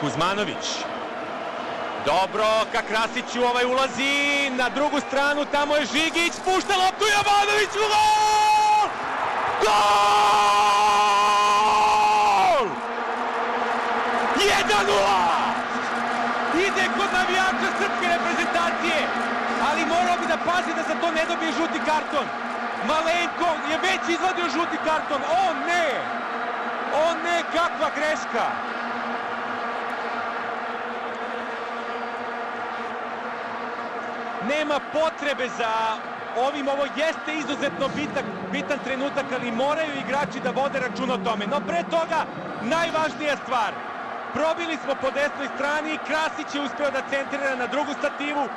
Kuzmanović. Dobro, ka Krasiću, ulazi na drugu stranu, tamo je Žigić, pušta loptu, Jovanović u gol! Gol! 1:0! Ide kod navijača srpske reprezentacije, ali morao bi da pazi da za to ne dobije žuti karton. Malenko je već izvadio žuti karton, o ne, kakva greška! Nema potrebe za ovim, ovo jeste izuzetno bitan trenutak, ali moraju igrači da vode računa o tome. No pre toga, najvažnija stvar, probili smo po desnoj strani, Krasić je uspeo da centrira na drugu stativu,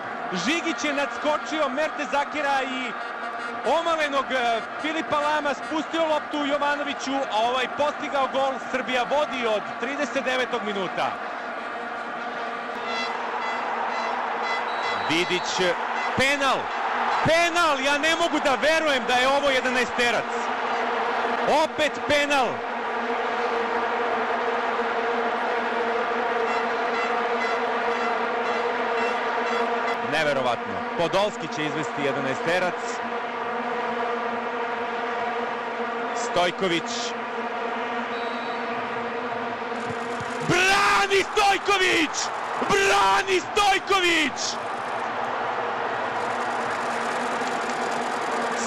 Žigić je nadskočio Mertezakera i omalenog Filipa Lama, spustio loptu Jovanoviću, a postigao gol. Srbija vodi od 39. minuta. Vidić, penal, ja ne mogu da verujem da je ovo 11-terac. Opet penal. Neverovatno. Podolski će izvesti 11-terac. Stojković. Brani Stojković! Brani Stojković!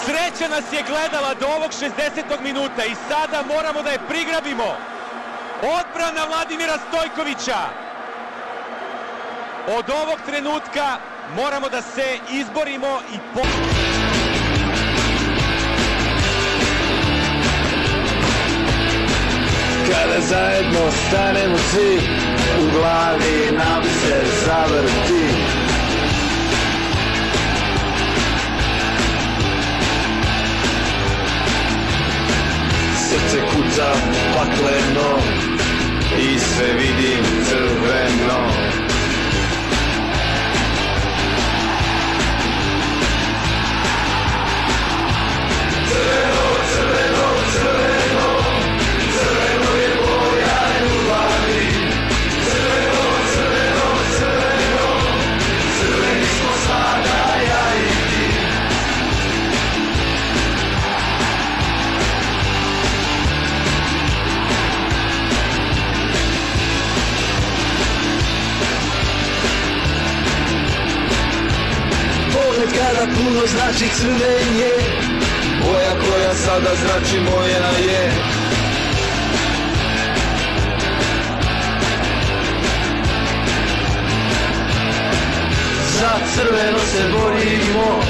Sreća nas je gledala do ovog 60. minuta i sada moramo da je prigrabimo. Odbrana Vladimira Stojkovića. Od ovog trenutka moramo da se izborimo i Kada zajedno stanemo svi, u glavi nam se zavrti. Srce kuca pakleno i sve vidim crveno. Crveno, crveno, crveno, crveno je boja ljubavi. Crveno, crveno, crveno, crveni smo sada ja i ti. Pogled kada puno znači crven je, boja koja sada znači moja je. Za crveno se borimo,